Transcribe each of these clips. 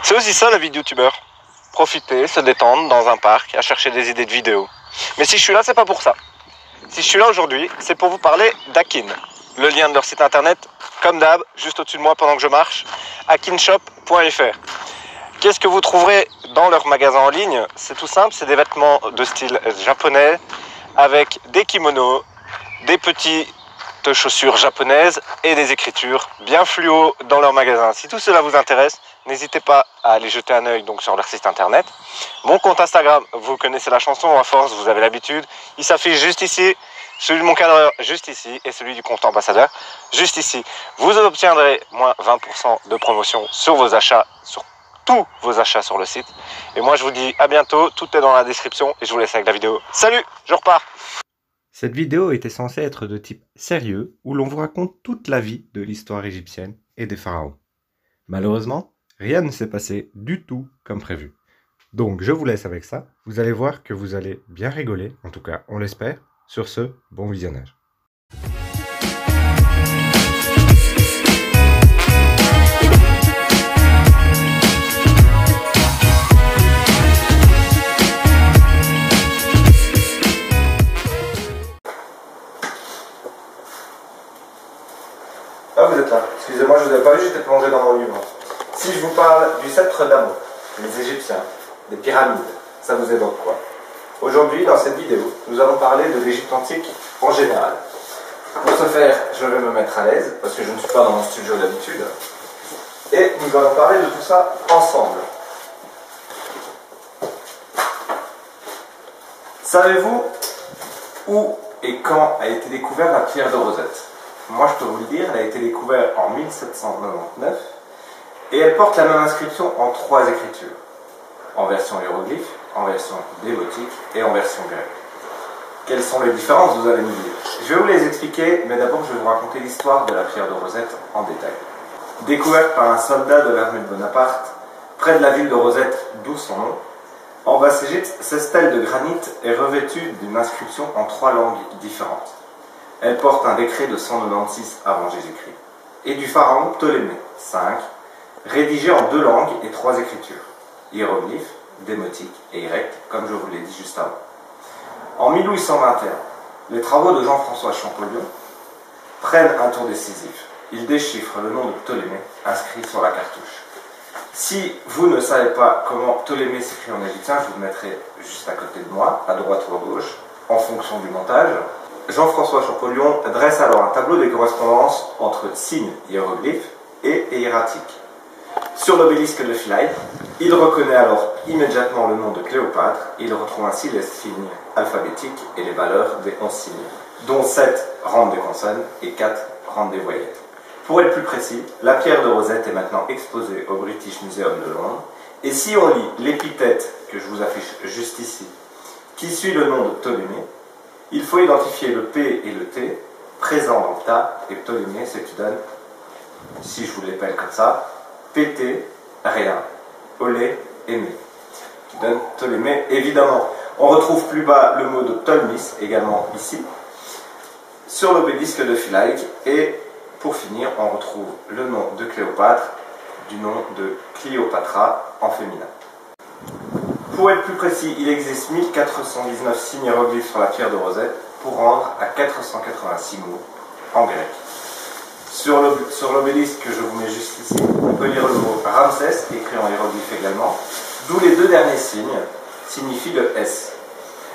C'est aussi ça la vie de youtubeur. Profiter, se détendre dans un parc, à chercher des idées de vidéos. Mais si je suis là, c'est pas pour ça. Si je suis là aujourd'hui, c'est pour vous parler d'Akin. Le lien de leur site internet, comme d'hab, juste au-dessus de moi pendant que je marche, akinshop.fr. Qu'est-ce que vous trouverez dans leur magasin en ligne? C'est tout simple, c'est des vêtements de style japonais avec des kimonos, des petites chaussures japonaises et des écritures bien fluo dans leur magasin. Si tout cela vous intéresse, n'hésitez pas à aller jeter un œil donc sur leur site internet. Mon compte Instagram, vous connaissez la chanson, à force, vous avez l'habitude. Il s'affiche juste ici, celui de mon cadreur juste ici et celui du compte ambassadeur juste ici. Vous obtiendrez moins 20% de promotion sur vos achats, sur tous vos achats sur le site. Et moi je vous dis à bientôt, tout est dans la description et je vous laisse avec la vidéo. Salut, je repars. Cette vidéo était censée être de type sérieux, où l'on vous raconte toute la vie de l'histoire égyptienne et des pharaons. Malheureusement, rien ne s'est passé du tout comme prévu. Donc je vous laisse avec ça, vous allez voir que vous allez bien rigoler, en tout cas on l'espère. Sur ce, bon visionnage. Ah, vous êtes là. Excusez-moi, je ne vous avais pas vu, j'étais plongé dans mon livre. Si je vous parle du sceptre d'Amon, des Égyptiens, des pyramides, ça vous évoque quoi? Aujourd'hui, dans cette vidéo, nous allons parler de l'Égypte antique en général. Pour ce faire, je vais me mettre à l'aise, parce que je ne suis pas dans mon studio d'habitude. Et nous allons parler de tout ça ensemble. Savez-vous où et quand a été découverte la pierre de Rosette? Moi, je peux vous le dire, elle a été découverte en 1799 et elle porte la même inscription en 3 écritures, en version hiéroglyphe, en version démotique et en version grecque. Quelles sont les différences, vous allez me dire? Je vais vous les expliquer, mais d'abord je vais vous raconter l'histoire de la pierre de Rosette en détail. Découverte par un soldat de l'armée de Bonaparte, près de la ville de Rosette, d'où son nom, en Basse-Égypte, cette stèle de granit est revêtue d'une inscription en 3 langues différentes. Elle porte un décret de 196 avant Jésus-Christ et du pharaon Ptolémée V, rédigé en 2 langues et 3 écritures, hiéroglyphes, démotique et grec, comme je vous l'ai dit juste avant. En 1821, les travaux de Jean-François Champollion prennent un tour décisif. Il déchiffre le nom de Ptolémée inscrit sur la cartouche. Si vous ne savez pas comment Ptolémée s'écrit en égyptien, je vous le mettrai juste à côté de moi, à droite ou à gauche, en fonction du montage. Jean-François Champollion dresse alors un tableau des correspondances entre signes hiéroglyphes et hiératiques. Sur l'obélisque de Philae, il reconnaît alors immédiatement le nom de Cléopâtre et il retrouve ainsi les signes alphabétiques et les valeurs des 11 signes, dont 7 rendent des consonnes et 4 rendent des voyelles. Pour être plus précis, la pierre de Rosette est maintenant exposée au British Museum de Londres et si on lit l'épithète que je vous affiche juste ici, qui suit le nom de Ptolémée, il faut identifier le P et le T présents dans le tas et Ptolémée, ce qui donne, si je vous l'appelle comme ça, PT, rien, olé, aimé, qui donne Ptolémée. Évidemment, on retrouve plus bas le mot de Ptolmys, également ici, sur l'obélisque de Philae, et pour finir, on retrouve le nom de Cléopâtre, du nom de Cléopatra en féminin. Pour être plus précis, il existe 1419 signes hiéroglyphes sur la pierre de Rosette pour rendre à 486 mots en grec. Sur l'obélisque que je vous mets juste ici, on peut lire le mot Ramsès, écrit en hiéroglyphe également, d'où les 2 derniers signes signifient le S.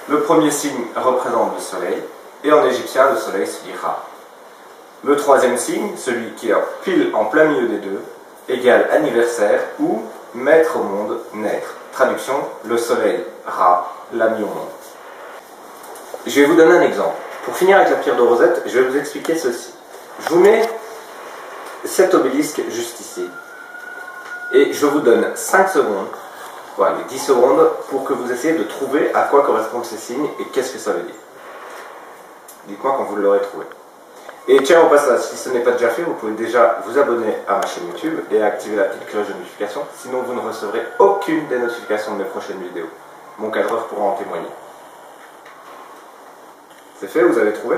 Le premier signe représente le soleil, et en égyptien, le soleil se dit Ra. Le 3e signe, celui qui est pile en plein milieu des 2, égale anniversaire ou mettre au monde, naître. Traduction, le soleil, Ra, l'a mis au monde. Je vais vous donner un exemple. Pour finir avec la pierre de Rosette, je vais vous expliquer ceci. Je vous mets cet obélisque juste ici. Et je vous donne 5 secondes, voilà, 10 secondes, pour que vous essayiez de trouver à quoi correspondent ces signes et qu'est-ce que ça veut dire. Dites-moi quand vous l'aurez trouvé. Et tiens, au passage, si ce n'est pas déjà fait, vous pouvez déjà vous abonner à ma chaîne YouTube et activer la petite cloche de notification, sinon vous ne recevrez aucune des notifications de mes prochaines vidéos. Mon cadreur pourra en témoigner. C'est fait, vous avez trouvé?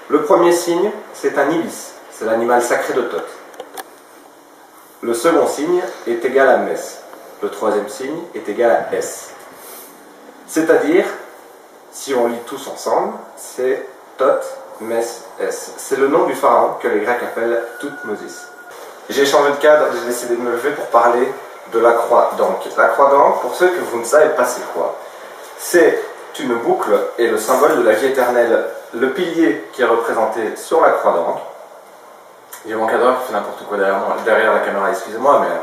Le premier signe, c'est un ibis, c'est l'animal sacré de Thoth. Le second signe est égal à Mess. Le troisième signe est égal à S. C'est-à-dire, si on lit tous ensemble, c'est Tot, Mess, S. C'est le nom du pharaon que les Grecs appellent Thoutmôsis. J'ai changé de cadre, j'ai décidé de me lever pour parler de la croix d'Ankh. La croix d'Ankh, pour ceux que vous ne savez pas c'est quoi, c'est une boucle et le symbole de la vie éternelle. Le pilier qui est représenté sur la croix d'Ankh. J'ai mon cadreur qui fait n'importe quoi derrière la caméra, excusez-moi, mais...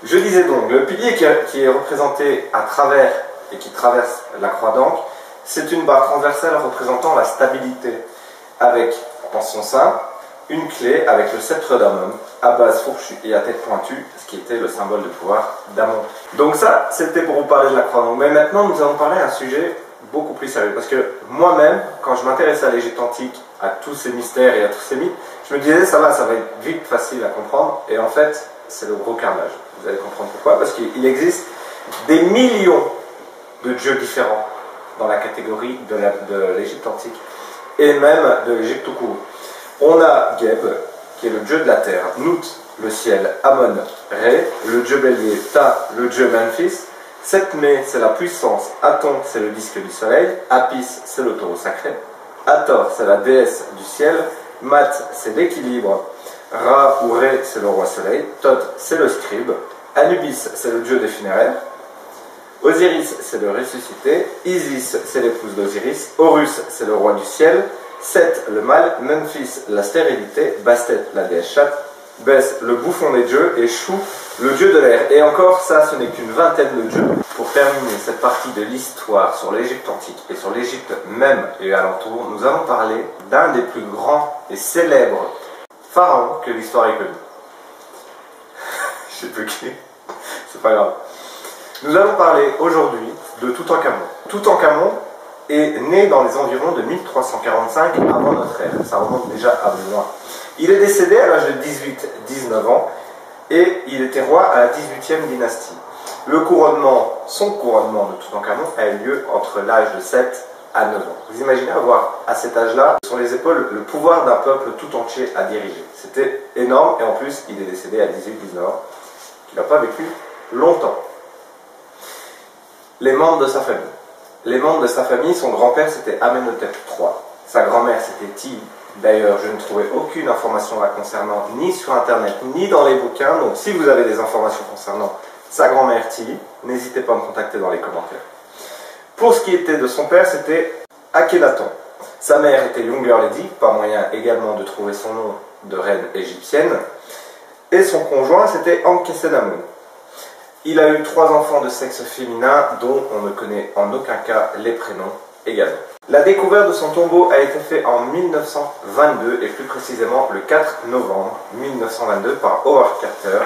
Je disais donc, le pilier qui est représenté à travers et qui traverse la croix d'Ankh, c'est une barre transversale représentant la stabilité, avec en son sein une clé avec le sceptre d'Amon, à base fourchue et à tête pointue, ce qui était le symbole de pouvoir d'Amon. Donc ça, c'était pour vous parler de la croix d'Ankh. Mais maintenant, nous allons parler d'un sujet beaucoup plus sérieux, parce que moi-même, quand je m'intéressais à l'Égypte antique, à tous ces mystères et à tous ces mythes, je me disais, ça va être vite facile à comprendre, et en fait, c'est le gros carnage. Vous allez comprendre pourquoi, parce qu'il existe des millions de dieux différents dans la catégorie de l'Égypte antique, et même de l'Égypte tout court. On a Geb, qui est le dieu de la terre, Nout, le ciel, Amon, Ré, le dieu bélier, Ta, le dieu Memphis, Setmé, c'est la puissance, Aton, c'est le disque du soleil, Apis, c'est le taureau sacré, Hathor, c'est la déesse du ciel, Mat, c'est l'équilibre, Ra ou Ré, c'est le roi soleil, Thoth, c'est le scribe, Anubis, c'est le dieu des funéraires, Osiris, c'est le ressuscité, Isis, c'est l'épouse d'Osiris, Horus, c'est le roi du ciel, Seth, le mâle, Memphis, la stérilité, Bastet, la déesse chatte, Bès, le bouffon des dieux, et Chou, le dieu de l'air. Et encore, ça, ce n'est qu'une vingtaine de dieux. Pour terminer cette partie de l'histoire sur l'Égypte antique et sur l'Égypte même et alentour, nous allons parler d'un des plus grands et célèbres pharaons que l'histoire ait connu. Je sais plus qui, c'est pas grave. Nous allons parler aujourd'hui de Toutankhamon. Toutankhamon est né dans les environs de 1345 avant notre ère. Ça remonte déjà à loin. Il est décédé à l'âge de 18-19 ans et il était roi à la 18e dynastie. Son couronnement de Toutankhamon a eu lieu entre l'âge de 7 à 9 ans. Vous imaginez avoir à cet âge-là, sur les épaules, le pouvoir d'un peuple tout entier à diriger. C'était énorme et en plus, il est décédé à 18-19 ans. Il n'a pas vécu longtemps. Les membres de sa famille. Les membres de sa famille, son grand-père c'était Amenhotep III. Sa grand-mère c'était Ti. D'ailleurs, je ne trouvais aucune information la concernant, ni sur internet, ni dans les bouquins. Donc si vous avez des informations concernant sa grand-mère Ti, n'hésitez pas à me contacter dans les commentaires. Pour ce qui était de son père, c'était Akhenaton. Sa mère était Younger Lady, pas moyen également de trouver son nom de reine égyptienne. Et son conjoint c'était Ankhesenamun. Il a eu 3 enfants de sexe féminin dont on ne connaît en aucun cas les prénoms également. La découverte de son tombeau a été faite en 1922 et plus précisément le 4 novembre 1922 par Howard Carter,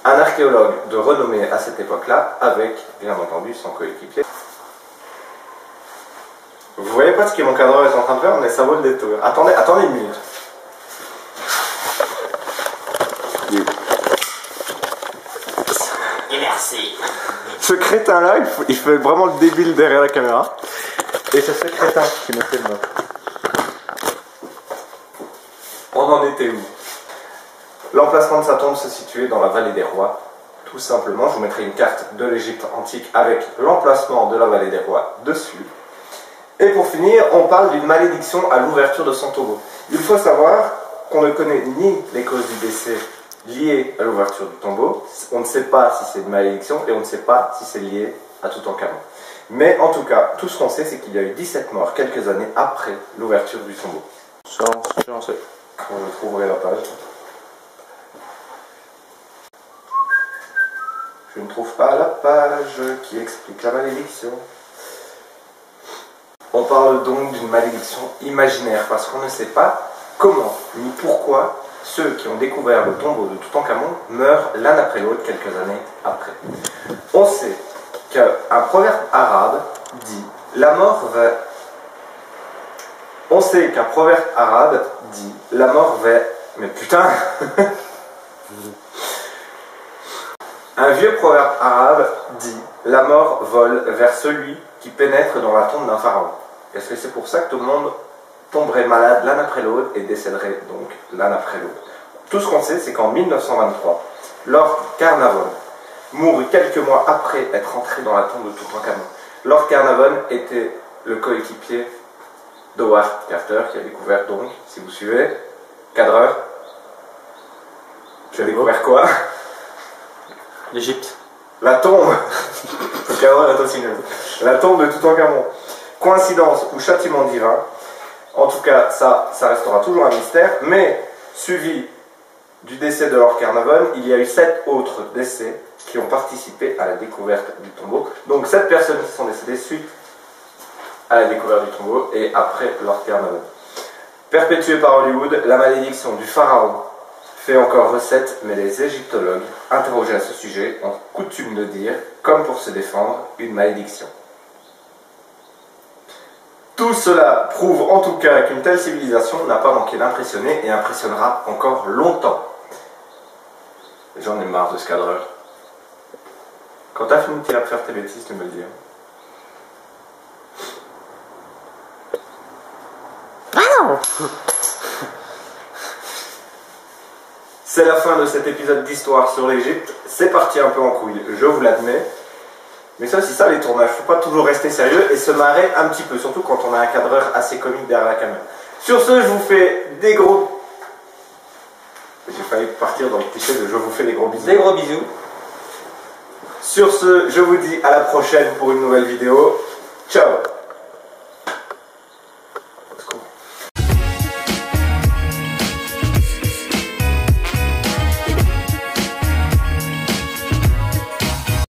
un archéologue de renommée à cette époque-là avec bien entendu son coéquipier. Vous voyez pas ce que mon cadreur est en train de faire, mais ça vaut le détour. Attendez une minute. Merci. Ce crétin-là, il fait vraiment le débile derrière la caméra. Et c'est ce crétin qui me fait le mot. On en était où? L'emplacement de sa tombe se situait dans la vallée des rois. Tout simplement, je vous mettrai une carte de l'Égypte antique avec l'emplacement de la vallée des rois dessus. Et pour finir, on parle d'une malédiction à l'ouverture de son tombeau. Il faut savoir qu'on ne connaît ni les causes du décès liées à l'ouverture du tombeau, on ne sait pas si c'est une malédiction et on ne sait pas si c'est lié à Toutankhamon. Mais en tout cas, tout ce qu'on sait, c'est qu'il y a eu 17 morts quelques années après l'ouverture du tombeau. J'en sais. Je trouverai la page. Je ne trouve pas la page qui explique la malédiction. On parle donc d'une malédiction imaginaire parce qu'on ne sait pas comment ni pourquoi ceux qui ont découvert le tombeau de Toutankhamon meurent l'un après l'autre quelques années après. On sait qu'un proverbe arabe dit « La mort va... » On sait qu'un proverbe arabe dit « La mort va... » Mais putain Un vieux proverbe arabe dit « La mort vole vers celui qui pénètre dans la tombe d'un pharaon. » Est-ce que c'est pour ça que tout le monde tomberait malade l'un après l'autre et décéderait donc l'un après l'autre? Tout ce qu'on sait, c'est qu'en 1923, Lord Carnarvon mourut quelques mois après être entré dans la tombe de Toutankhamon. Lord Carnarvon était le coéquipier d'Howard Carter, qui a découvert donc, si vous suivez, cadreur. Tu as découvert quoi? L'Égypte. La tombe. Le cadreur est aussi nul. La tombe de Toutankhamon. Coïncidence ou châtiment divin. En tout cas, ça restera toujours un mystère, mais suivi du décès de Lord Carnarvon, il y a eu 7 autres décès qui ont participé à la découverte du tombeau. Donc 7 personnes qui sont décédées suite à la découverte du tombeau et après Lord Carnarvon. Perpétuée par Hollywood, la malédiction du pharaon fait encore recette, mais les égyptologues interrogés à ce sujet ont coutume de dire, comme pour se défendre, une malédiction. Tout cela prouve en tout cas qu'une telle civilisation n'a pas manqué d'impressionner et impressionnera encore longtemps. J'en ai marre de ce cadreur. Quand t'as fini de faire tes bêtises, tu me le dis. C'est la fin de cet épisode d'histoire sur l'Égypte. C'est parti un peu en couille, je vous l'admets. Mais c'est aussi ça les tournages, faut pas toujours rester sérieux et se marrer un petit peu, surtout quand on a un cadreur assez comique derrière la caméra. Sur ce, je vous fais des gros... J'ai failli partir dans le cliché de je vous fais des gros bisous. Des gros bisous. Sur ce, je vous dis à la prochaine pour une nouvelle vidéo. Ciao!